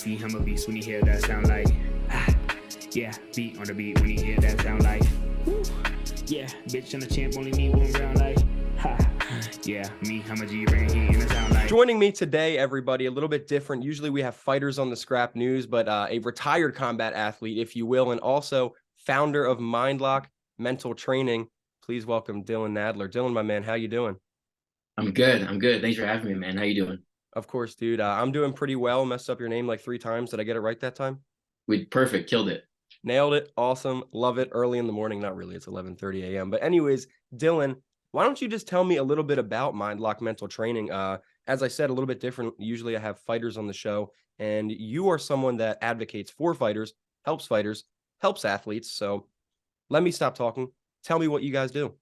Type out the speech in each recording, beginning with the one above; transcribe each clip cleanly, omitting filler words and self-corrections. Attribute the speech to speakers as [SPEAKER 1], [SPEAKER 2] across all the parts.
[SPEAKER 1] See him a beast when you hear that sound like, yeah, beat on the beat when you hear that sound like, woo. Yeah, bitch and the champ only me one round like, ha. Yeah, me, I'm a G-Ring, he in the sound like.
[SPEAKER 2] Joining me today, everybody, a little bit different. Usually we have fighters on the Scrap News, but a retired combat athlete, if you will, and also founder of Mindlock Mental Training. Please welcome Dylan Nadler. Dylan, my man, how you doing?
[SPEAKER 3] I'm good. Thanks for having me, man. How you doing?
[SPEAKER 2] Of course, dude. I'm doing pretty well. Messed up your name like 3 times. Did I get it right that time?
[SPEAKER 3] Perfect. Killed it.
[SPEAKER 2] Nailed it. Awesome. Love it. Early in the morning. Not really. It's 11:30 a.m. But anyways, Dylan, why don't you just tell me a little bit about Mindlock Mental Training? As I said, a little bit different. Usually I have fighters on the show, and you are someone that advocates for fighters, helps athletes. So let me stop talking. Tell me what you guys do.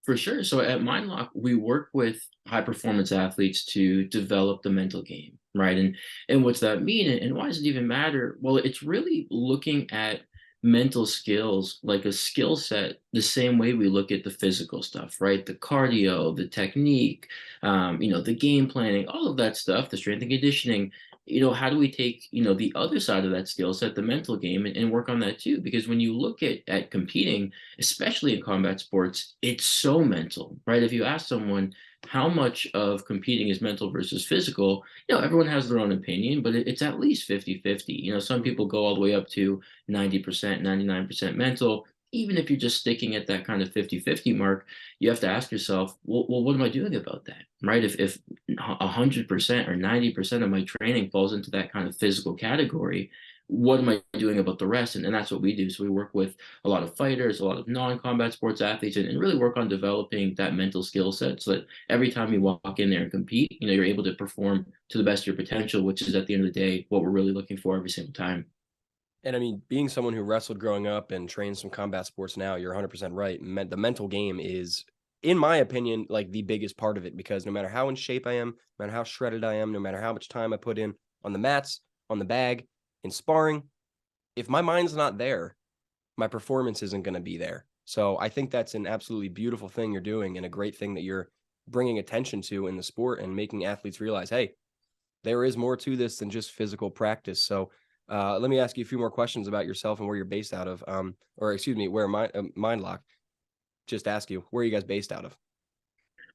[SPEAKER 3] For sure. So at Mindlock, we work with high performance athletes to develop the mental game, right? And what's that mean? And why does it even matter? Well, it's really looking at mental skills like a skill set the same way we look at the physical stuff, right? The cardio, the technique, the game planning, all of that stuff, the strength and conditioning. How do we take, the other side of that skill set, the mental game, and work on that too? Because when you look at competing, especially in combat sports, it's so mental, right? If you ask someone how much of competing is mental versus physical, everyone has their own opinion, but it's at least 50-50. Some people go all the way up to 90%, 99% mental. Even if you're just sticking at that kind of 50-50 mark, you have to ask yourself, well, what am I doing about that, right? If 100% or 90% of my training falls into that kind of physical category, what am I doing about the rest? And that's what we do. So we work with a lot of fighters, a lot of non-combat sports athletes, and really work on developing that mental skill set so that every time you walk in there and compete, you're able to perform to the best of your potential, which is at the end of the day, what we're really looking for every single time.
[SPEAKER 2] And I mean, being someone who wrestled growing up and trains some combat sports now, you're 100% right. The mental game is, in my opinion, like the biggest part of it, because no matter how in shape I am, no matter how shredded I am, no matter how much time I put in on the mats, on the bag, in sparring, if my mind's not there, my performance isn't going to be there. So I think that's an absolutely beautiful thing you're doing, and a great thing that you're bringing attention to in the sport and making athletes realize, hey, there is more to this than just physical practice. So let me ask you a few more questions about yourself and where you're based out of, where Mindlock. Just ask you, where are you guys based out of?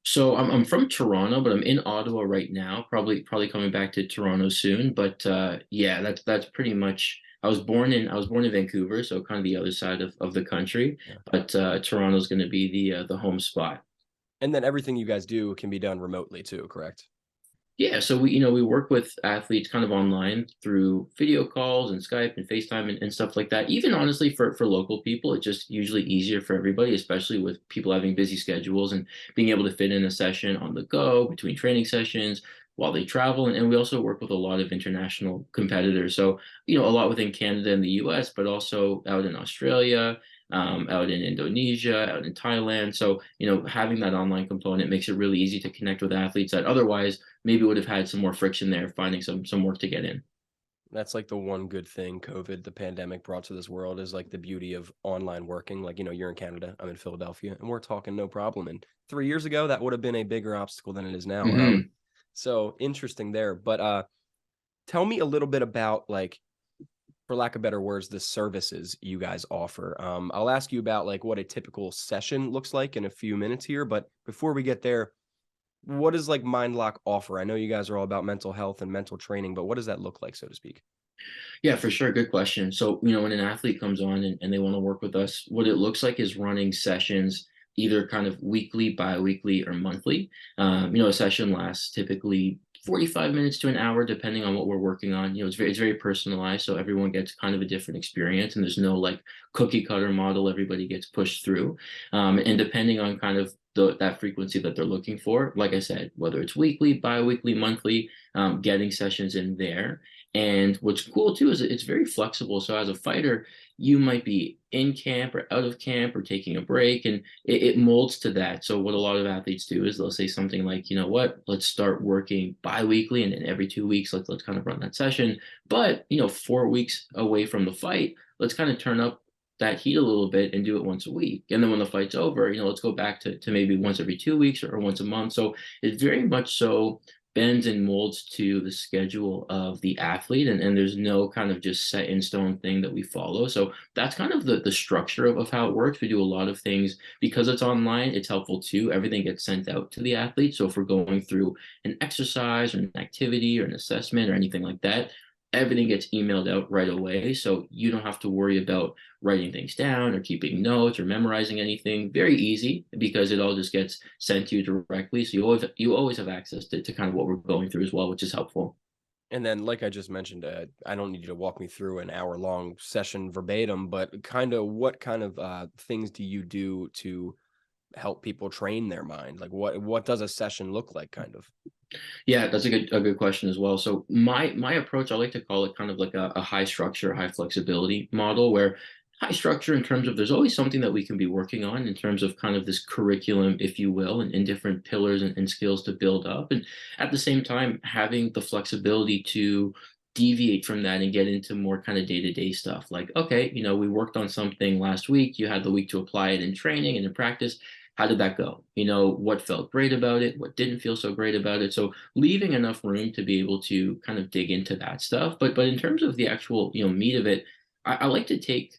[SPEAKER 3] So I'm from Toronto, but I'm in Ottawa right now. Probably coming back to Toronto soon. But yeah, that's pretty much. I was born in Vancouver, so kind of the other side of the country.
[SPEAKER 2] Yeah.
[SPEAKER 3] But Toronto's going to be the home spot.
[SPEAKER 2] And then everything you guys do can be done remotely too, correct?
[SPEAKER 3] Yeah, so we work with athletes kind of online through video calls and Skype and FaceTime and stuff like that. Even honestly for local people, it's just usually easier for everybody, especially with people having busy schedules and being able to fit in a session on the go between training sessions while they travel. And we also work with a lot of international competitors. So, a lot within Canada and the US, but also out in Australia, out in Indonesia, out in Thailand. So, having that online component makes it really easy to connect with athletes that otherwise maybe would have had some more friction there, finding some work to get in.
[SPEAKER 2] That's like the one good thing the pandemic brought to this world, is like the beauty of online working. Like, you're in Canada, I'm in Philadelphia, and we're talking no problem. And 3 years ago, that would have been a bigger obstacle than it is now.
[SPEAKER 3] Mm-hmm.
[SPEAKER 2] So interesting there. But tell me a little bit about, like, for lack of better words, the services you guys offer. I'll ask you about like what a typical session looks like in a few minutes here. But before we get there, what does like Mindlock offer? I know you guys are all about mental health and mental training, but what does that look like, so to speak?
[SPEAKER 3] Yeah, for sure. Good question. So, when an athlete comes on and they want to work with us, what it looks like is running sessions either kind of weekly, bi-weekly, or monthly. A session lasts typically 45 minutes to an hour, depending on what we're working on. It's very personalized, so everyone gets kind of a different experience, and there's no like cookie cutter model everybody gets pushed through. And depending on kind of that frequency that they're looking for, like I said, whether it's weekly, bi-weekly, monthly, getting sessions in there. And what's cool too is it's very flexible. So as a fighter, you might be in camp or out of camp or taking a break, and it molds to that. So what a lot of athletes do is they'll say something like, what, let's start working bi-weekly, and then every 2 weeks, let's kind of run that session. But, 4 weeks away from the fight, let's kind of turn up that heat a little bit and do it once a week. And then when the fight's over, let's go back to maybe once every 2 weeks or once a month. So it's very much so bends and molds to the schedule of the athlete, and there's no kind of just set in stone thing that we follow. So that's kind of the structure of how it works. We do a lot of things because it's online. It's helpful too. Everything gets sent out to the athlete. So if we're going through an exercise or an activity or an assessment or anything like that, everything gets emailed out right away. So you don't have to worry about writing things down or keeping notes or memorizing anything. Very easy because it all just gets sent to you directly. So you always have access to kind of what we're going through as well, which is helpful.
[SPEAKER 2] And then, like I just mentioned, I don't need you to walk me through an hour-long session verbatim, but kind of what kind of things do you do to help people train their mind? Like what does a session look like, kind of?
[SPEAKER 3] Yeah, that's a good question as well. So my approach, I like to call it kind of like a high structure, high flexibility model, where high structure in terms of there's always something that we can be working on in terms of kind of this curriculum, if you will, and different pillars and skills to build up. And at the same time, having the flexibility to deviate from that and get into more kind of day-to-day stuff. Like, okay, we worked on something last week. You had the week to apply it in training and in practice. How did that go? What felt great about it? What didn't feel so great about it? So leaving enough room to be able to kind of dig into that stuff. But in terms of the actual, meat of it, I like to take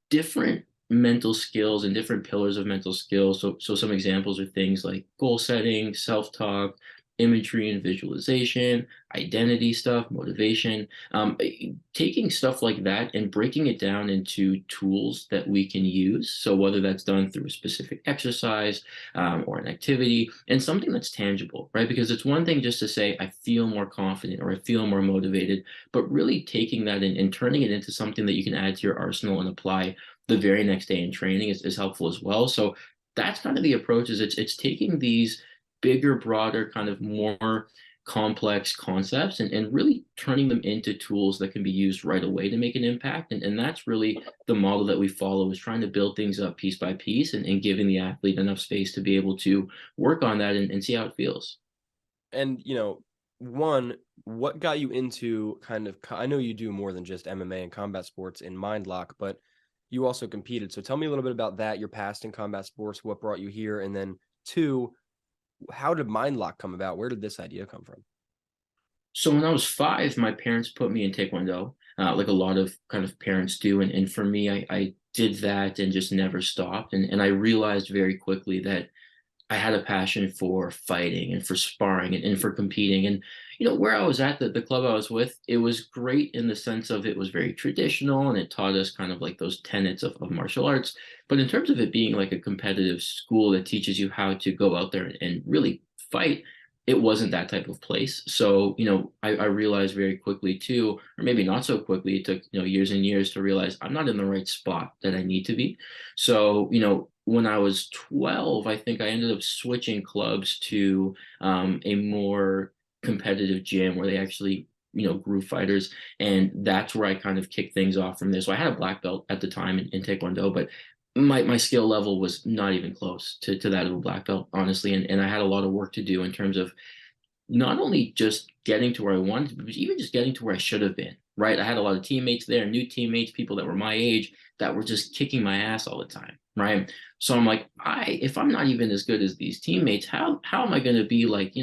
[SPEAKER 3] different mental skills and different pillars of mental skills. So some examples are things like goal setting, self-talk, imagery and visualization, identity stuff, motivation, taking stuff like that and breaking it down into tools that we can use. So whether that's done through a specific exercise or an activity and something that's tangible, right? Because it's one thing just to say, I feel more confident or I feel more motivated, but really taking that and turning it into something that you can add to your arsenal and apply the very next day in training is helpful as well. So that's kind of the approach. Is it's taking these bigger, broader, kind of more complex concepts and really turning them into tools that can be used right away to make an impact. And that's really the model that we follow, is trying to build things up piece by piece and giving the athlete enough space to be able to work on that and see how it feels.
[SPEAKER 2] And, one, what got you into kind of, I know you do more than just MMA and combat sports in Mindlock, but you also competed. So tell me a little bit about that, your past in combat sports, what brought you here, and then two, how did Mindlock come about? Where did this idea come from?
[SPEAKER 3] So when I was 5, my parents put me in Taekwondo, like a lot of kind of parents do. And for me, I did that and just never stopped. And I realized very quickly that I had a passion for fighting and for sparring and for competing. And, where I was at, the club I was with, it was great in the sense of it was very traditional and it taught us kind of like those tenets of martial arts. But in terms of it being like a competitive school that teaches you how to go out there and really fight, it wasn't that type of place. So, I realized very quickly too, or maybe not so quickly, it took, years and years to realize I'm not in the right spot that I need to be. So, when I was 12, I think I ended up switching clubs to a more competitive gym where they actually, grew fighters. And that's where I kind of kicked things off from there. So I had a black belt at the time in Taekwondo, but my skill level was not even close to that of a black belt, honestly. And I had a lot of work to do in terms of not only just getting to where I wanted, but even just getting to where I should have been, right? I had a lot of teammates there, new teammates, people that were my age that were just kicking my ass all the time, right? So I'm like, if I'm not even as good as these teammates, how am I going to be like,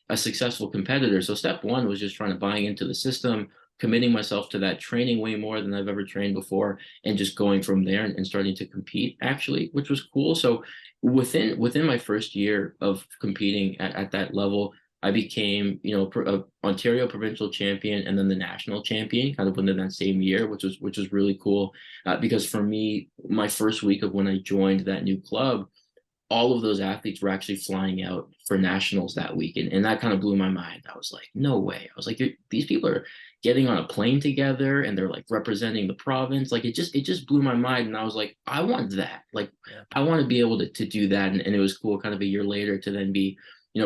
[SPEAKER 3] a successful competitor? So step one was just trying to buy into the system, committing myself to that, training way more than I've ever trained before, and just going from there and starting to compete actually, which was cool. So within my first year of competing at that level, I became, Ontario provincial champion and then the national champion kind of within that same year, which was really cool. Because for me, my first week of when I joined that new club, all of those athletes were actually flying out for nationals that week. And that kind of blew my mind. I was like, no way. I was like, these people are getting on a plane together and they're like representing the province. Like it just blew my mind. And I was like, I want that. Like, I want to be able to do that. And it was cool kind of a year later to then be,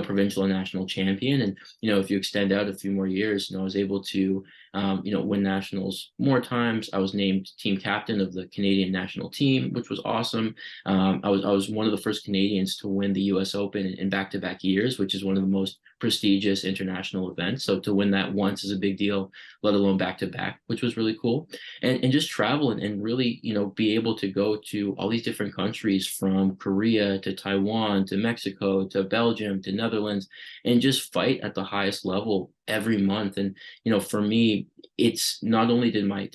[SPEAKER 3] provincial and national champion. And, if you extend out a few more years, I was able to, win nationals more times. I was named team captain of the Canadian national team, which was awesome. I was one of the first Canadians to win the US Open in back-to-back years, which is one of the most prestigious international events. So to win that once is a big deal, let alone back to back, which was really cool. And just travel and really, be able to go to all these different countries, from Korea to Taiwan to Mexico to Belgium to Netherlands, and just fight at the highest level every month. And, for me, it's not only did my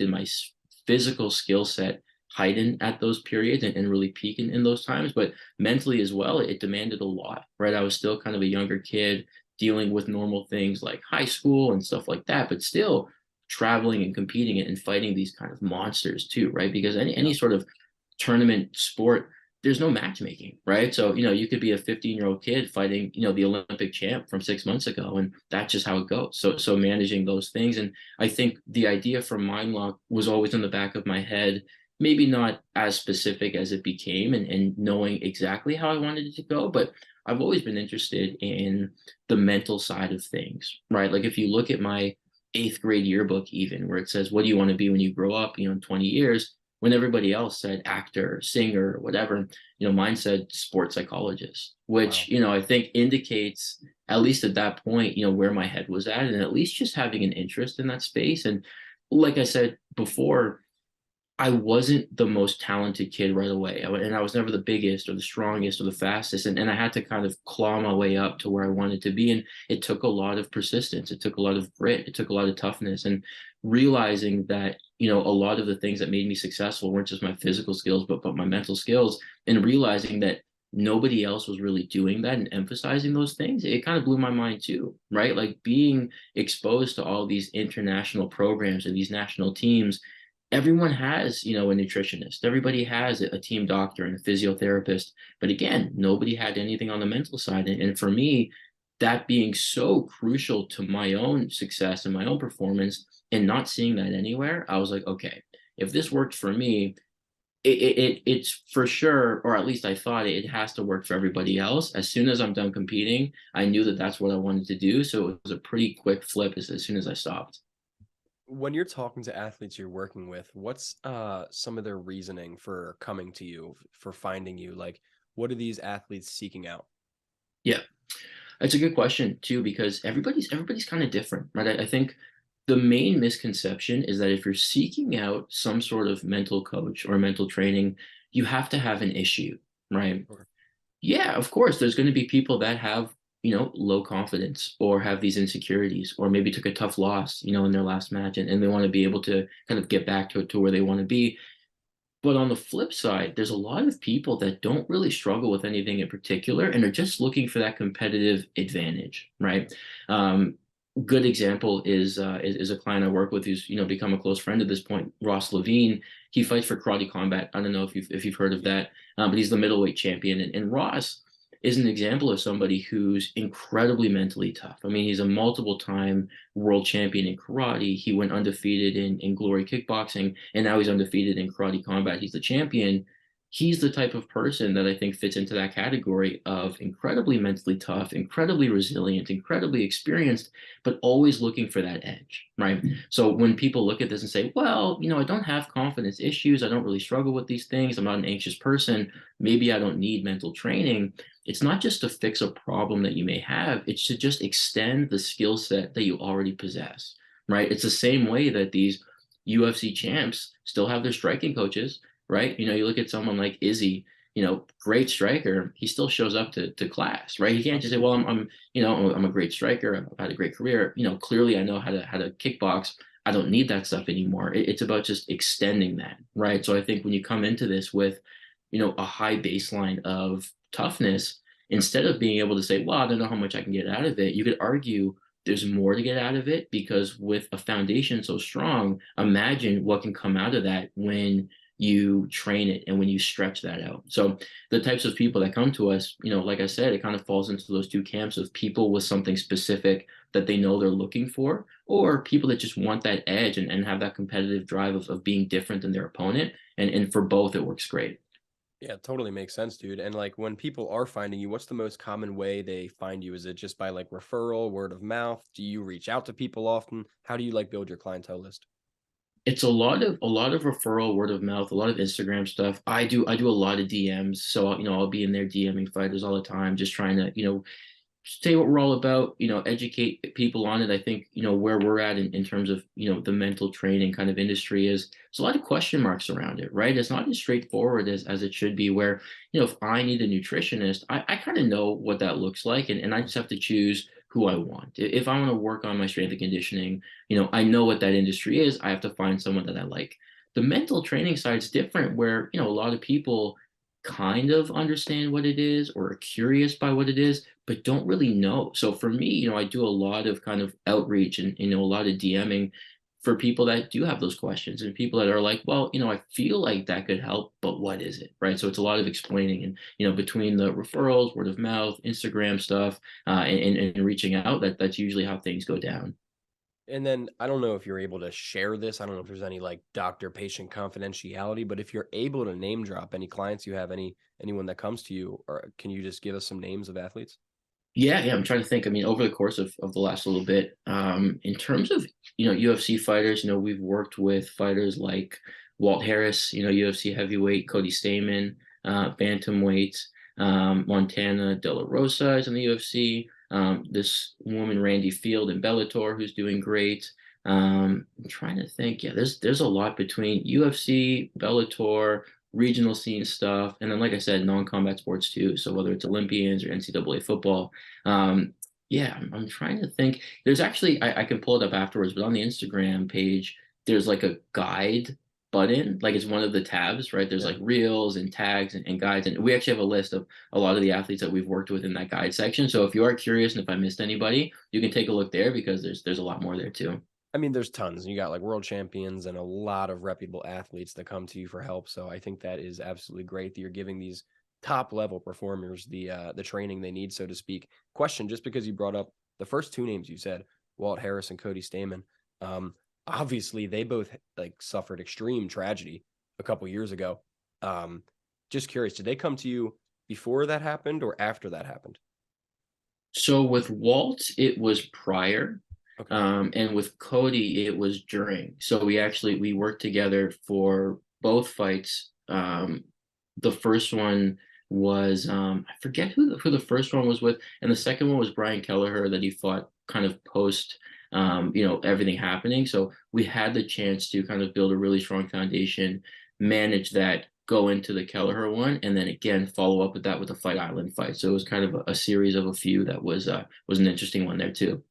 [SPEAKER 3] physical skill set heighten at those periods and really peak in those times, but mentally as well, it demanded a lot, right? I was still kind of a younger kid dealing with normal things like high school and stuff like that, but still traveling and competing and fighting these kind of monsters too, right? Because any sort of tournament sport, there's no matchmaking, right? So, you could be a 15-year-old kid fighting, the Olympic champ from 6 months ago, and that's just how it goes. So managing those things. And I think the idea for Mindlock was always in the back of my head, maybe not as specific as it became, and knowing exactly how I wanted it to go, but I've always been interested in the mental side of things, right? Like if you look at my 8th grade yearbook, even, where it says, what do you want to be when you grow up, in 20 years, when everybody else said actor, singer, whatever, mine said sports psychologist, which,
[SPEAKER 2] Wow.
[SPEAKER 3] I think indicates, at least at that point, where my head was at, and at least just having an interest in that space. And like I said before, I wasn't the most talented kid right away. And I was never the biggest or the strongest or the fastest. And I had to kind of claw my way up to where I wanted to be. And it took a lot of persistence. It took a lot of grit. It took a lot of toughness, and realizing that, a lot of the things that made me successful weren't just my physical skills, but my mental skills, and realizing that nobody else was really doing that and emphasizing those things. It kind of blew my mind too, right? Like being exposed to all these international programs and these national teams, everyone has, a nutritionist. Everybody has a team doctor and a physiotherapist. But again, nobody had anything on the mental side. And for me, that being so crucial to my own success and my own performance, and not seeing that anywhere, I was like, okay, if this worked for me, it's for sure, or at least I thought it has to work for everybody else. As soon as I'm done competing, I knew that that's what I wanted to do. So it was a pretty quick flip as soon as I stopped.
[SPEAKER 2] When you're talking to athletes you're working with, what's some of their reasoning for coming to you, for finding you? Like, what are these athletes seeking out?
[SPEAKER 3] Yeah. That's a good question too, because everybody's kind of different, right? I think the main misconception is that if you're seeking out some sort of mental coach or mental training, you have to have an issue, right?
[SPEAKER 2] Sure.
[SPEAKER 3] Yeah, of course, there's going to be people that have, low confidence, or have these insecurities, or maybe took a tough loss, in their last match, and they want to be able to kind of get back to where they want to be. But on the flip side, there's a lot of people that don't really struggle with anything in particular and are just looking for that competitive advantage, right? Um, Good example is a client I work with who's become a close friend at this point, Ross Levine. He fights for Karate Combat. I don't know if you've heard of that, but he's the middleweight champion. And Ross is an example of somebody who's incredibly mentally tough. I mean, he's a multiple time world champion in karate. He went undefeated in glory kickboxing, and now he's undefeated in Karate Combat. He's the champion. He's the type of person that I think fits into that category of incredibly mentally tough, incredibly resilient, incredibly experienced, but always looking for that edge, right? So when people look at this and say, well, I don't have confidence issues, I don't really struggle with these things, I'm not an anxious person, maybe I don't need mental training. It's not just to fix a problem that you may have, it's to just extend the skill set that you already possess, right? It's the same way that these UFC champs still have their striking coaches, right? You look at someone like Izzy, great striker, he still shows up to class, right? He can't just say, well, I'm a great striker, I've had a great career, clearly I know how to kickbox. I don't need that stuff anymore. It's about just extending that, right? So I think when you come into this with, a high baseline of toughness, instead of being able to say, well, I don't know how much I can get out of it, you could argue there's more to get out of it, because with a foundation so strong, imagine what can come out of that when you train it and when you stretch that out. So the types of people that come to us, like I said, it kind of falls into those two camps of people with something specific that they know they're looking for, or people that just want that edge and have that competitive drive of being different than their opponent. And for both, it works great.
[SPEAKER 2] Yeah, totally makes sense, dude. And like when people are finding you, what's the most common way they find you? Is it just by like referral, word of mouth? Do you reach out to people often? How do you like build your clientele list?
[SPEAKER 3] It's a lot of referral, word of mouth, a lot of Instagram stuff. I do a lot of DMs, so I'll be in there DMing fighters all the time, just trying to say what we're all about, educate people on it. I think, where we're at in terms of, the mental training kind of industry is there's a lot of question marks around it, right? It's not as straightforward as it should be, where, if I need a nutritionist, I kind of know what that looks like, and I just have to choose who I want. If I want to work on my strength and conditioning, I know what that industry is. I have to find someone that I like. The mental training side is different, where, a lot of people kind of understand what it is or are curious by what it is, but don't really know. So for me, I do a lot of kind of outreach and, a lot of DMing for people that do have those questions, and people that are like, well, I feel like that could help, but what is it? Right. So it's a lot of explaining, and, between the referrals, word of mouth, Instagram stuff, and reaching out, that's usually how things go down.
[SPEAKER 2] And then I don't know if you're able to share this. I don't know if there's any like doctor-patient confidentiality, but if you're able to name drop any clients you have, anyone that comes to you, or can you just give us some names of athletes?
[SPEAKER 3] Yeah, I'm trying to think. I mean, over the course of the last little bit, in terms of, UFC fighters, we've worked with fighters like Walt Harris, UFC heavyweight, Cody Stamen, bantamweight, Montana De La Rosa is in the UFC. This woman, Randy Field in Bellator, who's doing great. I'm trying to think. Yeah, there's a lot between UFC, Bellator, regional scene stuff, and then, like I said, non-combat sports too. So whether it's Olympians or NCAA football, yeah, I'm trying to think. There's actually, I can pull it up afterwards, but on the Instagram page, there's like a guide button, like it's one of the tabs, right? There's
[SPEAKER 2] Yeah.
[SPEAKER 3] like reels and tags and guides, and we actually have a list of a lot of the athletes that we've worked with in that guide section. So if you are curious and if I missed anybody, you can take a look there, because there's a lot more there too.
[SPEAKER 2] I mean, there's tons. You got like world champions and a lot of reputable athletes that come to you for help. So I think that is absolutely great that you're giving these top level performers the training they need, so to speak. Question: just because you brought up the first two names you said, Walt Harris and Cody Stamen, obviously they both like suffered extreme tragedy a couple years ago. Um, just curious, did they come to you before that happened or after that happened?
[SPEAKER 3] So with Walt, it was prior.
[SPEAKER 2] Okay.
[SPEAKER 3] And with Cody, it was during. So we worked together for both fights. The first one was, I forget who the first one was with, and the second one was Brian Kelleher, that he fought kind of post, everything happening. So we had the chance to kind of build a really strong foundation, manage that, go into the Kelleher one, and then again follow up with that with the Fight Island fight. So it was kind of a series of a few that was an interesting one there too.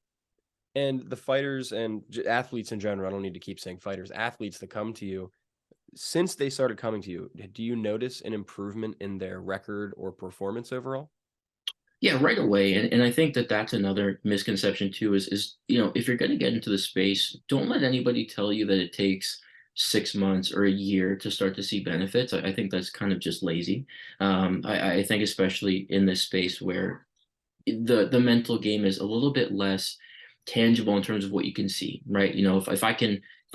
[SPEAKER 2] And the fighters and athletes in general, I don't need to keep saying fighters, athletes that come to you, since they started coming to you, do you notice an improvement in their record or performance overall?
[SPEAKER 3] Yeah, right away. And I think that that's another misconception too, is, if you're going to get into the space, don't let anybody tell you that it takes 6 months or a year to start to see benefits. I think that's kind of just lazy. I think especially in this space where the mental game is a little bit less tangible in terms of what you can see, right? If I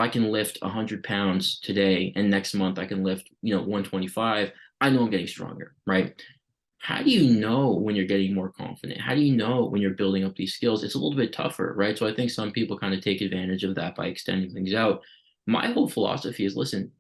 [SPEAKER 3] can lift 100 pounds today and next month I can lift, 125, I know I'm getting stronger, right? How do you know when you're getting more confident? How do you know when you're building up these skills? It's a little bit tougher, right? So I think some people kind of take advantage of that by extending things out. My whole philosophy is, listen,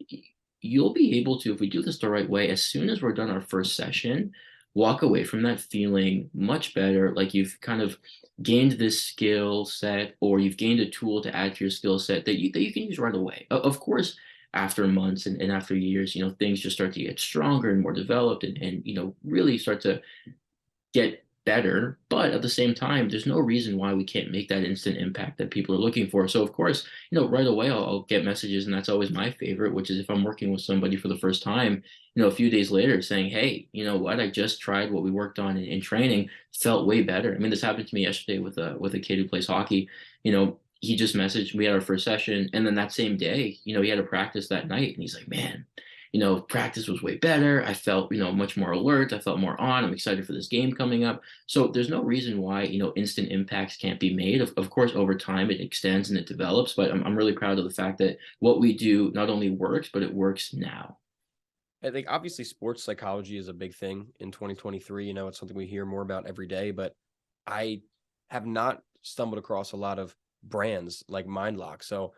[SPEAKER 3] you'll be able to, if we do this the right way, as soon as we're done our first session, walk away from that feeling much better, like you've kind of gained this skill set, or you've gained a tool to add to your skill set that you can use right away. Of course, after months and after years, things just start to get stronger and more developed, and really start to get better. But at the same time, there's no reason why we can't make that instant impact that people are looking for. So of course, right away I'll get messages, and that's always my favorite, which is if I'm working with somebody for the first time, a few days later saying, hey, you know what, I just tried what we worked on in training, felt way better. I mean, this happened to me yesterday with a kid who plays hockey. He just messaged, we had our first session, and then that same day, he had a practice that night, and he's like, man, practice was way better. I felt, much more alert. I felt more on. I'm excited for this game coming up. So there's no reason why, instant impacts can't be made. Of course, over time it extends and it develops, but I'm really proud of the fact that what we do not only works, but it works now.
[SPEAKER 2] I think obviously sports psychology is a big thing in 2023. It's something we hear more about every day, but I have not stumbled across a lot of brands like Mindlock. So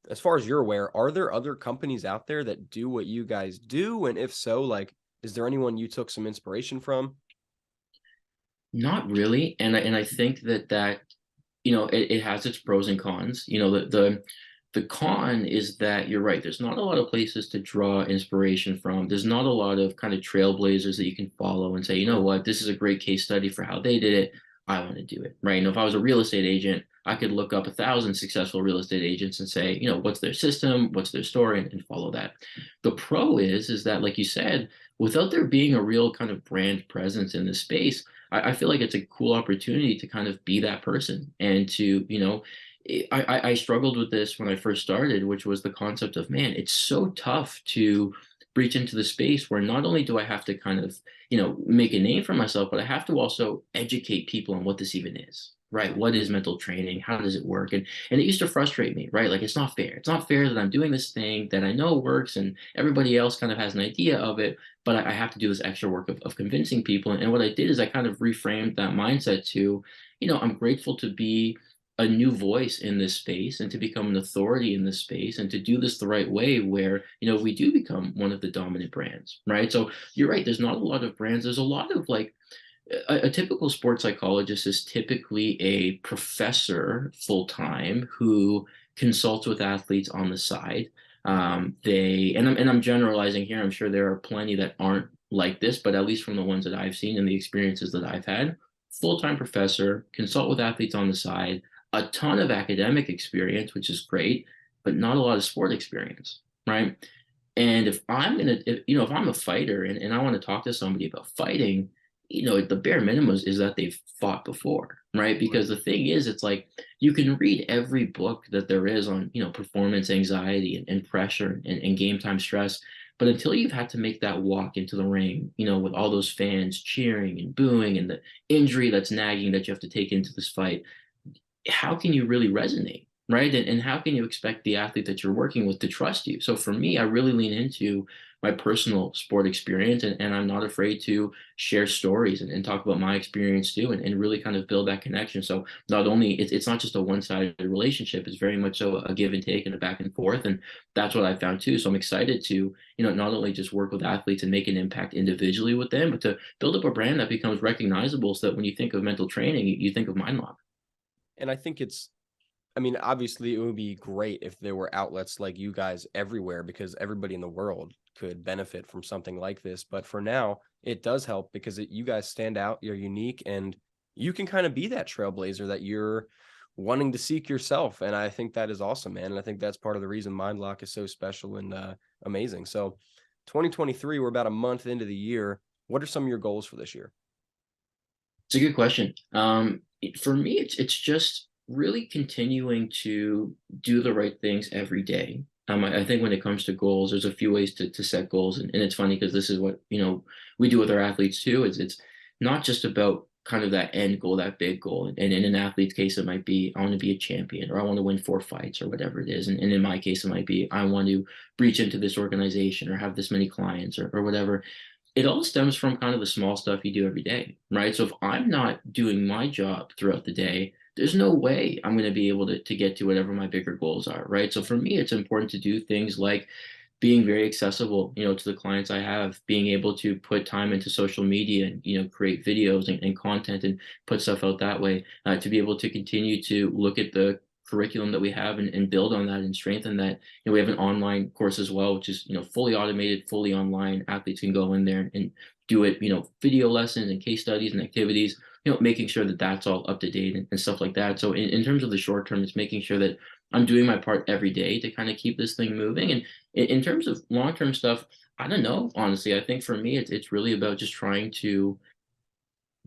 [SPEAKER 2] as far as you're aware, are there other companies out there that do what you guys do? And if so, like, is there anyone you took some inspiration from?
[SPEAKER 3] Not really, and I think that it has its pros and cons. The con is that you're right. There's not a lot of places to draw inspiration from. There's not a lot of kind of trailblazers that you can follow and say, you know
[SPEAKER 2] Sure.
[SPEAKER 3] what, this is a great case study for how they did it. I want to do it, right? If I was a real estate agent, I could look up 1,000 successful real estate agents and say, what's their system, what's their story, and follow that. The pro is that, like you said, without there being a real kind of brand presence in this space, I feel like it's a cool opportunity to kind of be that person and to, I struggled with this when I first started, which was the concept of, man, it's so tough to breach into the space where not only do I have to kind of, make a name for myself, but I have to also educate people on what this even is, right? What is mental training? How does it work? And it used to frustrate me, right? Like, it's not fair. It's not fair that I'm doing this thing that I know works and everybody else kind of has an idea of it, but I have to do this extra work of convincing people. And what I did is I kind of reframed that mindset to, I'm grateful to be a new voice in this space and to become an authority in this space and to do this the right way where, we do become one of the dominant brands, right? So you're right, there's not a lot of brands. There's a lot of like a typical sports psychologist is typically a professor full time who consults with athletes on the side. I'm generalizing here. I'm sure there are plenty that aren't like this, but at least from the ones that I've seen and the experiences that I've had, full time professor, consult with athletes on the side, a ton of academic experience, which is great, but not a lot of sport experience, right? And if I'm a fighter and I want to talk to somebody about fighting, the bare minimum is that they've fought before, right? Because the thing is, it's like you can read every book that there is on, performance anxiety and pressure and game time stress. But until you've had to make that walk into the ring, with all those fans cheering and booing and the injury that's nagging that you have to take into this fight, how can you really resonate, right? And how can you expect the athlete that you're working with to trust you? So for me, I really lean into my personal sport experience, and I'm not afraid to share stories and talk about my experience too, and really kind of build that connection. So not only it's not just a one-sided relationship, it's very much so a give and take and a back and forth. And that's what I found too. So I'm excited to, not only just work with athletes and make an impact individually with them, but to build up a brand that becomes recognizable so that when you think of mental training, you think of Mindlock.
[SPEAKER 2] And I think I mean, obviously it would be great if there were outlets like you guys everywhere because everybody in the world could benefit from something like this. But for now, it does help because you guys stand out, you're unique, and you can kind of be that trailblazer that you're wanting to seek yourself. And I think that is awesome, man. And I think that's part of the reason Mindlock is so special and amazing. So 2023, we're about a month into the year. What are some of your goals for this year?
[SPEAKER 3] It's a good question. For me, it's just really continuing to do the right things every day. I think when it comes to goals, there's a few ways to set goals, and it's funny because this is what we do with our athletes too. It's not just about kind of that end goal, that big goal. And in an athlete's case, it might be I want to be a champion, or I want to win 4 fights, or whatever it is. And in my case, it might be I want to breach into this organization, or have this many clients, or whatever. It all stems from kind of the small stuff you do every day, right? So if I'm not doing my job throughout the day, there's no way I'm going to be able to get to whatever my bigger goals are, right? So for me, it's important to do things like being very accessible, to the clients I have, being able to put time into social media and, create videos and content and put stuff out that way, to be able to continue to look at the curriculum that we have and build on that and strengthen that. We have an online course as well, which is, fully automated, fully online. Athletes can go in there and do it, video lessons and case studies and activities, making sure that that's all up to date and stuff like that. So in terms of the short term, it's making sure that I'm doing my part every day to kind of keep this thing moving. And in terms of long-term stuff, I don't know, honestly. I think for me, it's really about just trying to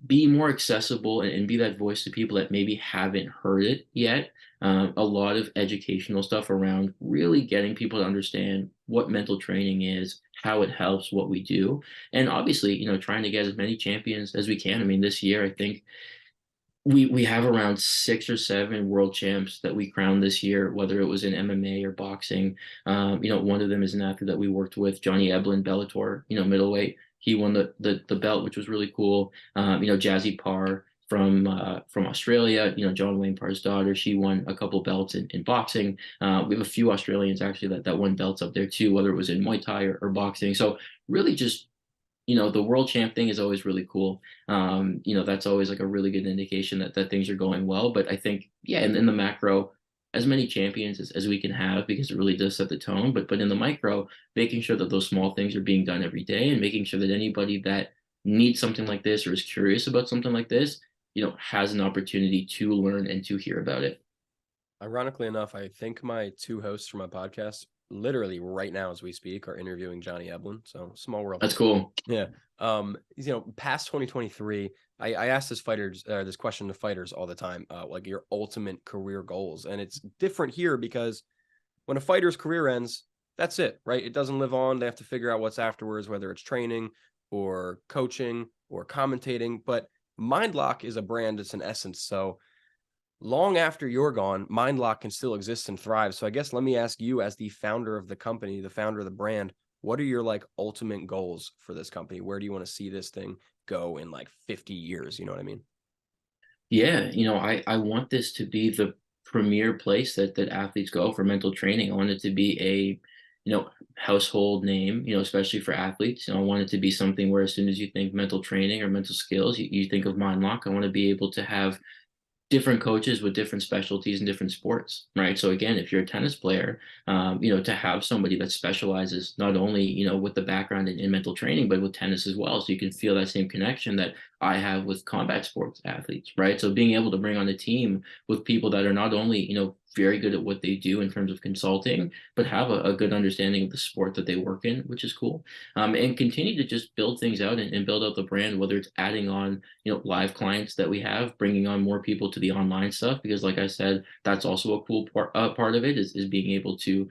[SPEAKER 3] be more accessible and be that voice to people that maybe haven't heard it yet. A lot of educational stuff around really getting people to understand what mental training is, how it helps, what we do, and obviously, trying to get as many champions as we can. I mean, this year, I think we have around 6 or 7 world champs that we crowned this year, whether it was in MMA or boxing. One of them is an athlete that we worked with, Johnny Eblin, Bellator, middleweight. He won the belt, which was really cool. Jazzy Parr from Australia, John Wayne Parr's daughter, she won a couple belts in boxing. We have a few Australians actually that won belts up there too, whether it was in Muay Thai or boxing. So really just the world champ thing is always really cool. That's always like a really good indication that things are going well. But I think, yeah, in the macro, as many champions as we can have, because it really does set the tone. But in the micro, making sure that those small things are being done every day, and making sure that anybody that needs something like this or is curious about something like this, has an opportunity to learn and to hear about it.
[SPEAKER 2] Ironically enough, I think my two hosts for my podcast, literally right now as we speak, are interviewing Johnny Eblin. So small world.
[SPEAKER 3] That's cool.
[SPEAKER 2] Yeah. Past 2023, I ask this question to fighters all the time, like your ultimate career goals. And it's different here because when a fighter's career ends, that's it, right? It doesn't live on. They have to figure out what's afterwards, whether it's training or coaching or commentating. But Mindlock is a brand. It's an essence. So long after you're gone, Mindlock can still exist and thrive. So I guess let me ask you, as the founder of the company, the founder of the brand, what are your like ultimate goals for this company? Where do you want to see this thing go in like 50 years? You know what I mean?
[SPEAKER 3] Yeah, I want this to be the premier place that athletes go for mental training. I want it to be a, household name, especially for athletes. I want it to be something where as soon as you think mental training or mental skills, you think of Mindlock. I want to be able to have different coaches with different specialties in different sports, right? So again, if you're a tennis player, to have somebody that specializes not only, with the background in mental training, but with tennis as well. So you can feel that same connection that I have with combat sports athletes, right? So being able to bring on a team with people that are not only, very good at what they do in terms of consulting, but have a good understanding of the sport that they work in, which is cool. And continue to just build things out and build out the brand, whether it's adding on, live clients that we have, bringing on more people to the online stuff, because like I said, that's also a cool part of it is being able to,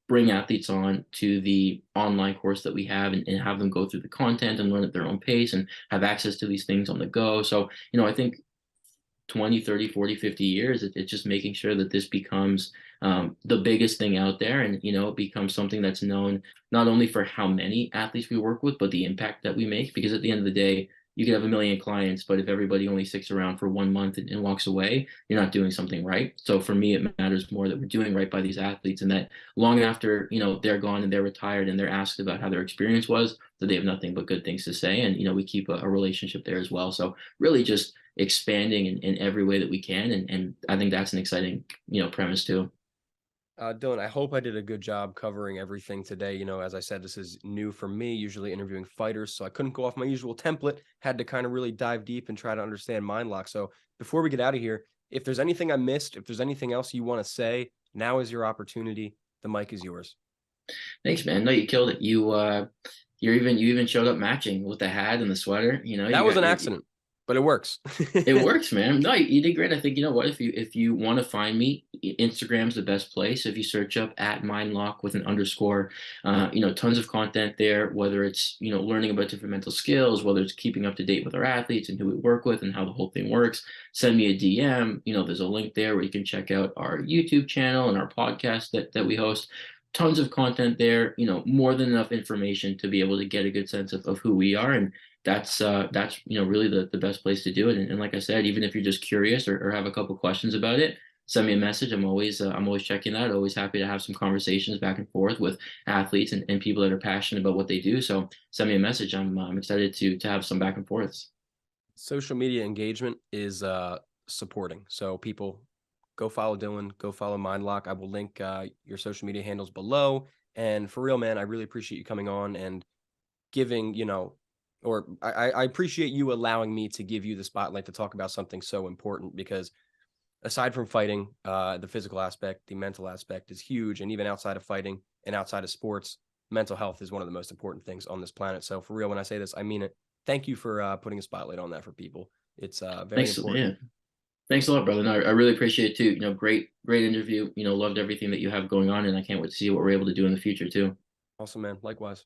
[SPEAKER 3] bring athletes on to the online course that we have and have them go through the content and learn at their own pace and have access to these things on the go. So, I think 20, 30, 40, 50 years, it's just making sure that this becomes the biggest thing out there, and it becomes something that's known not only for how many athletes we work with, but the impact that we make. Because at the end of the day, you could have 1 million clients, but if everybody only sticks around for 1 month and walks away, you're not doing something right. So for me, it matters more that we're doing right by these athletes, and that long after they're gone and they're retired and they're asked about how their experience was, that they have nothing but good things to say, and we keep a relationship there as well. So really just expanding in every way that we can. And I think that's an exciting, premise too.
[SPEAKER 2] Dylan, I hope I did a good job covering everything today. As I said, this is new for me, usually interviewing fighters, so I couldn't go off my usual template, had to kind of really dive deep and try to understand Mindlock. So before we get out of here, if there's anything I missed, if there's anything else you want to say, now is your opportunity. The mic is yours.
[SPEAKER 3] Thanks, man. No, you killed it. You even showed up matching with the hat and the sweater.
[SPEAKER 2] That was an accident, but it works.
[SPEAKER 3] It works, man. No, you did great. I think, what, if you want to find me, Instagram's the best place. If you search up at Mindlock with an underscore, tons of content there, whether it's, learning about different mental skills, whether it's keeping up to date with our athletes and who we work with and how the whole thing works. Send me a DM. There's a link there where you can check out our YouTube channel and our podcast that we host. Tons of content there, more than enough information to be able to get a good sense of who we are. And that's really the best place to do it. And like I said, even if you're just curious or have a couple questions about it, send me a message. I'm always checking that. Always happy to have some conversations back and forth with athletes and people that are passionate about what they do. So send me a message. I'm excited to have some back and forths.
[SPEAKER 2] Social media engagement is supporting. So people, go follow Dylan, go follow Mindlock. I will link your social media handles below. And for real, man, I really appreciate you coming on and giving, I appreciate you allowing me to give you the spotlight to talk about something so important, because aside from fighting, the physical aspect, the mental aspect is huge. And even outside of fighting and outside of sports, mental health is one of the most important things on this planet. So for real, when I say this, I mean it. Thank you for putting a spotlight on that for people. It's very important.
[SPEAKER 3] Yeah. Thanks a lot, brother. No, I really appreciate it too. Great interview. Loved everything that you have going on, and I can't wait to see what we're able to do in the future too.
[SPEAKER 2] Awesome, man. Likewise.